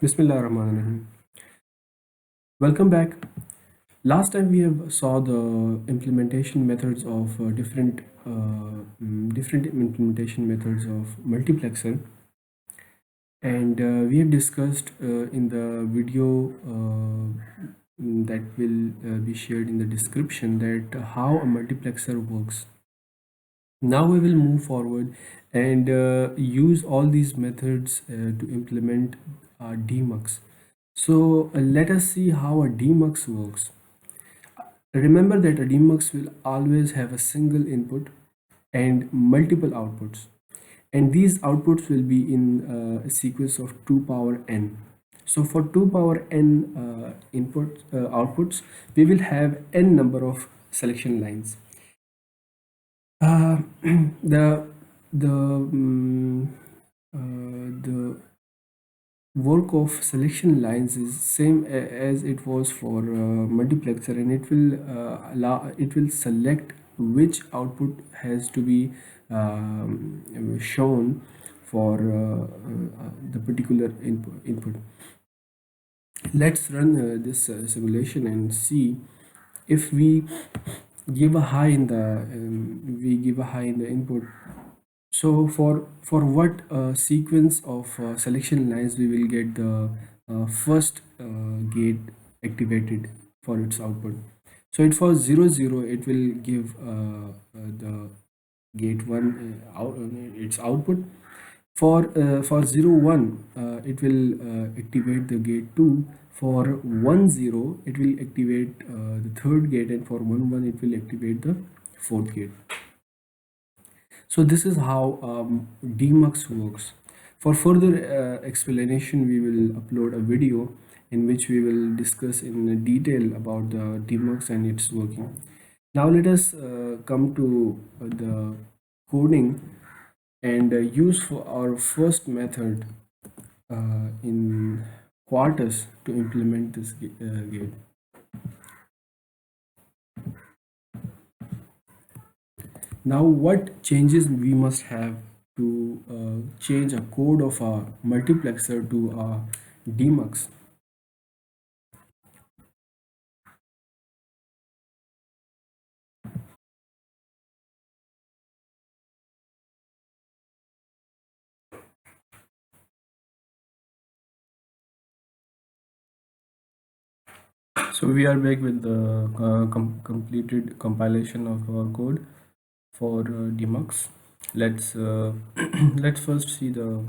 Bismillah ar-Rahman ar-Rahim. Welcome back. Last time we have saw the implementation methods of different implementation methods of multiplexer, and we have discussed in the video that will be shared in the description that how a multiplexer works. Now we will move forward and use all these methods to implement DEMUX. So let us see how a DEMUX works. Remember that a DEMUX will always have a single input and multiple outputs. And these outputs will be in a sequence of 2 power n. So for 2 power n outputs, we will have n number of selection lines. Uh, the the work of selection lines is same as it was for multiplexer, and it will select which output has to be shown for the particular input. Let's run this simulation and see if we give a high in the input. So for what sequence of selection lines we will get the first gate activated for its output. So it for 0 0 it will give the gate 1 its output. For 0 1 it will activate the gate 2. For 1 0 it will activate the third gate, and for 1 1 it will activate the fourth gate. So this is how DEMUX works. For further explanation, we will upload a video in which we will discuss in detail about the DEMUX and its working. Now let us come to the coding and use for our first method in QUARTUS to implement this gate. Now what changes we must have to change a code of a multiplexer to a DEMUX? So we are back with the completed compilation of our code for DEMUX. Let's let's first see the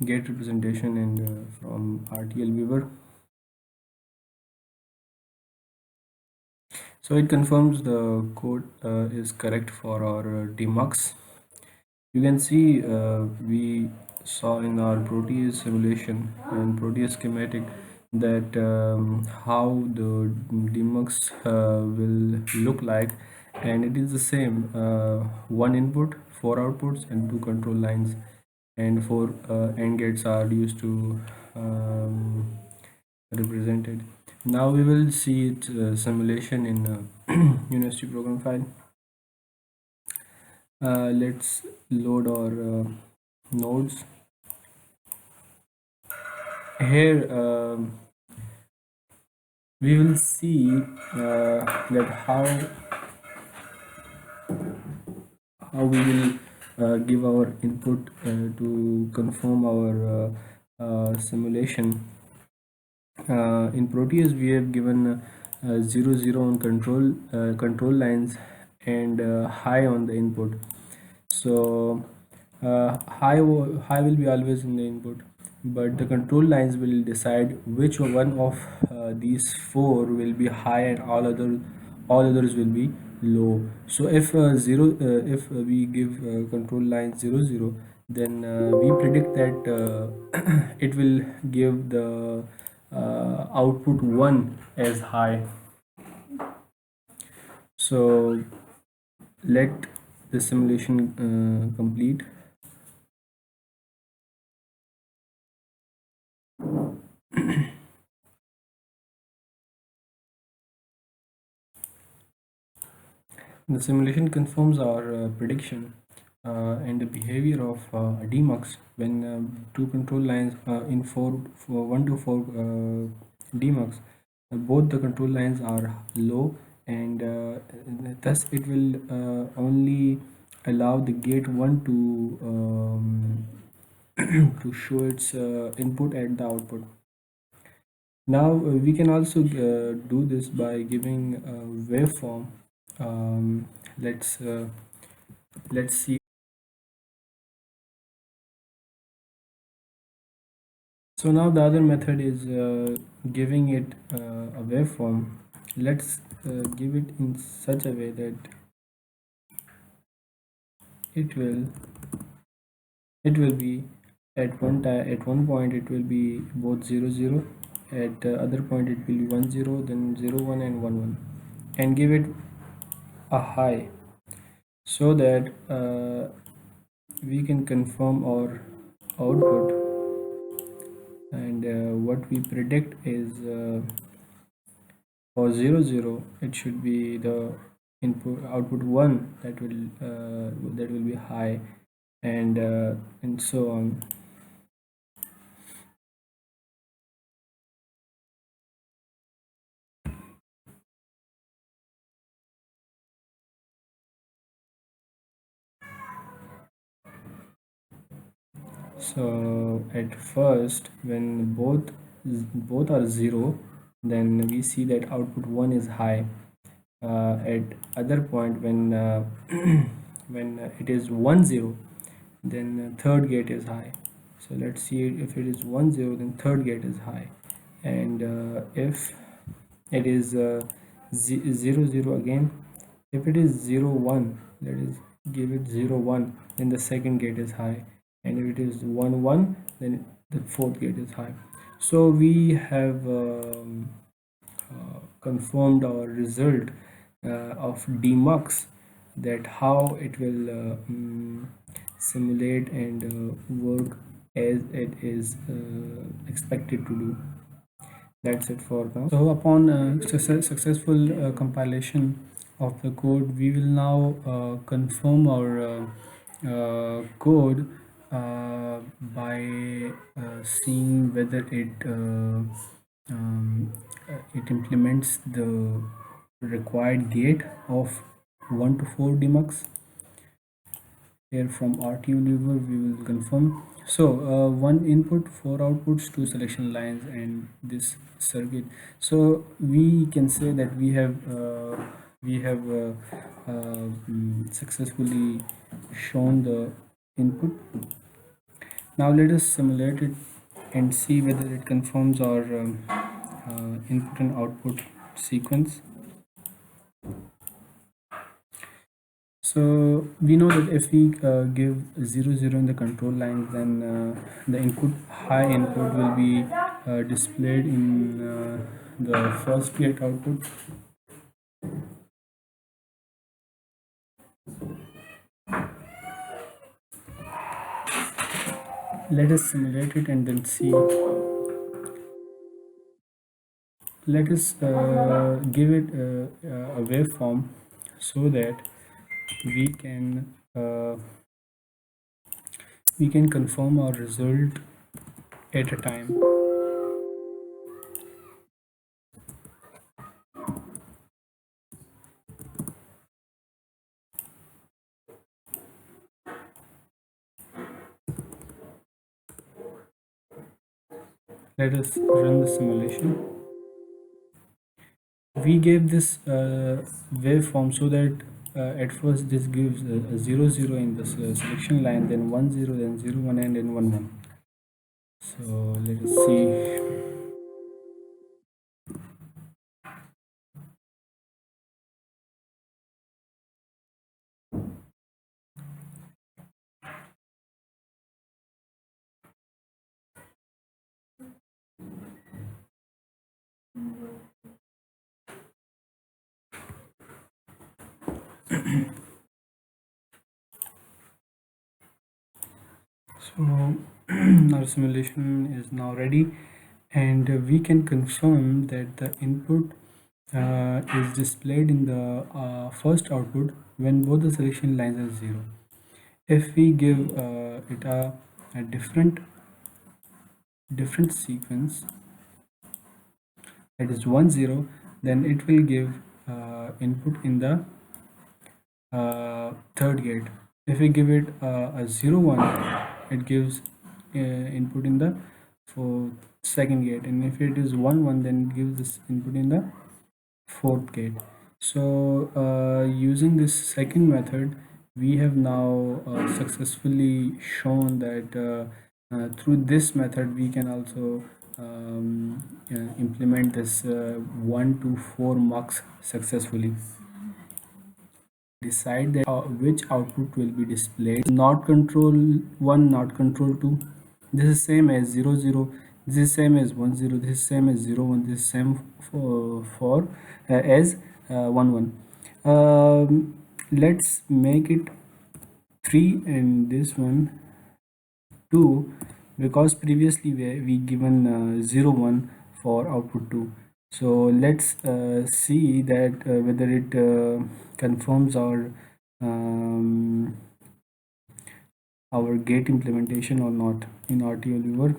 gate representation and from RTL viewer. So it confirms the code is correct for our DEMUX. You can see we saw in our Proteus simulation and Proteus schematic that how the DEMUX will look like, and it is the same: one input, four outputs, and two control lines, and four AND gates are used to represented. Now we will see its simulation in University program file. Let's load our nodes. Here we will see that how we will give our input to confirm our simulation. In Proteus we have given 0 0 on control lines and high on the input. So high will be always in the input, but the control lines will decide which one of these four will be high and all others will be low. So if if we give control line 0 0, then we predict that it will give the output 1 as high. So let the simulation complete. The simulation confirms our prediction. and the behavior of DEMUX when two control lines in 1 to 4 DEMUX, both the control lines are low, and thus it will only allow the gate 1 to show its input at the output. Now we can also do this by giving a waveform. um, let's uh, let's see. So now the other method is giving it a waveform. Let's give it in such a way that it will be at one point it will be both 0 0, at the other point it will be 1 0, then 0 1 and 1 1, and give it a high so that we can confirm our output, and what we predict is for 0 0 it should be the output 1 that will be high, and so on. So at first when both are 0, then we see that output 1 is high. At other point when when it is 1 0, then third gate is high. So let's see, if it is 1 0, then third gate is high, and if it is 0 0 again, if it is 0 1, let us give it 0 1, then the second gate is high, and if it is 1 1, then the fourth gate is high. So we have confirmed our result of DEMUX, that how it will simulate and work as it is expected to do. That's it for now. So upon successful compilation of the code, we will now confirm our code by seeing whether it implements the required gate of 1 to 4 DEMUX. Here from RTU lever we will confirm. So one input, 4 outputs, 2 selection lines, and this circuit. So we can say that we have successfully shown the input. Now let us simulate it and see whether it confirms our input and output sequence. So we know that if we give 0 0 in the control lines, then the high input will be displayed in the first gate output. Let us simulate it and then see. Let us give it a waveform so that we can confirm our result at a time. Let us run the simulation. We gave this waveform so that at first this gives a 0 0 in the selection line, then 1 0, then 0 1, and then 1 1. So let us see. So our simulation is now ready, and we can confirm that the input is displayed in the first output when both the selection lines are 0, If we give it a different sequence, that is 1 0, then it will give input in the third gate. If we give it a 0 1, it gives input in the second gate, and if it is 1 1, then it gives this input in the fourth gate. So using this second method, we have now successfully shown that through this method we can also implement this 1 to 4 mux successfully. Decide that which output will be displayed, not control 1, not control 2. This is same as 0 0, this is same as 1 0, this is same as 0 1, this is same for as 1 1. Let's make it 3 and this one 2, because previously we given 0 1 for output 2. So let's see that whether it confirms um, our gate implementation or not in RTO viewer.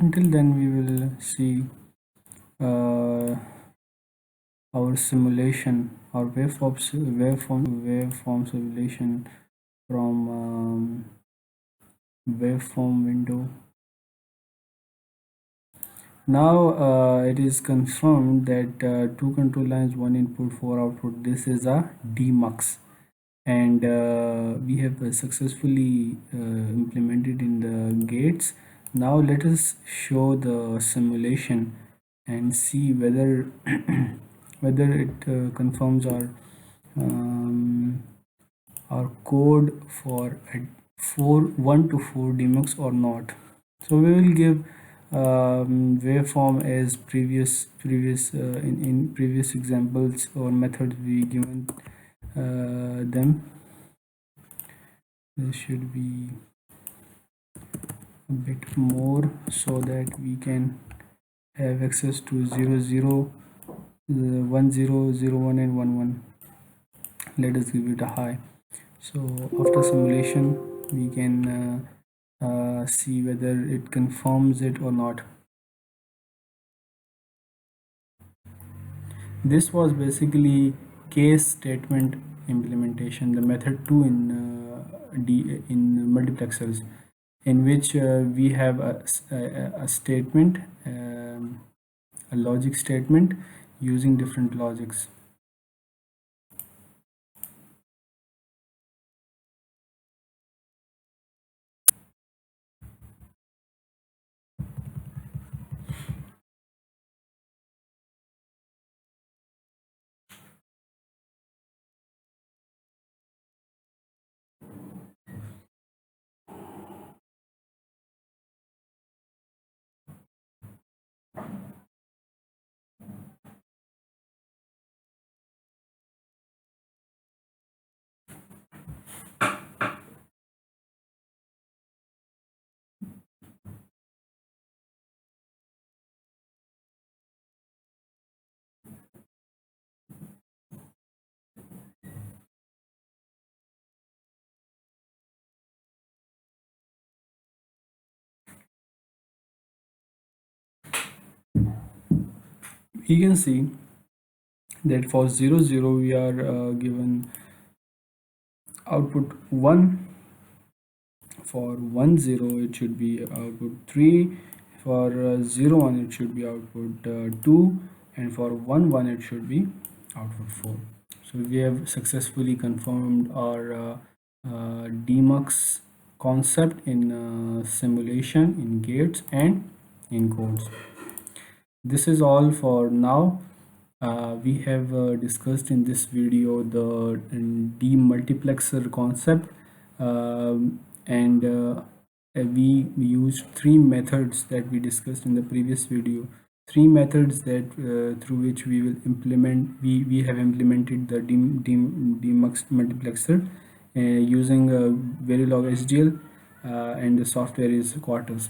Until then, we will see our simulation, our waveform simulation from waveform window. Now it is confirmed that 2 control lines, 1 input, 4 output. This is a DEMUX, and we have successfully implemented in the gates. Now let us show the simulation and see whether whether it confirms our code for 1 to 4 DEMUX or not. So we will give waveform as previous in previous examples or methods we given them. This should be a bit more so that we can have access to 0 0, 1 0, 0 1 and 1 1. Let us give it a high. So after simulation we can see whether it confirms it or not. This was basically case statement implementation, the method 2 in multiplexers, in which we have a statement, a logic statement using different logics. You can see that for 0 0 we are given output 1, for 1 0 it should be output 3, for 0 1 it should be output 2, and for 1 1 it should be output 4. So we have successfully confirmed our DEMUX concept in simulation, in gates and in codes. This is all for now. We have discussed in this video the demultiplexer concept, and we used three methods that we discussed in the previous video. Three methods that through which we will implement, we have implemented the DEMUX multiplexer using Verilog HDL, and the software is QUARTUS.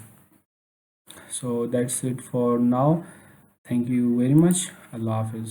So that's it for now. Thank you very much. Allah Hafiz.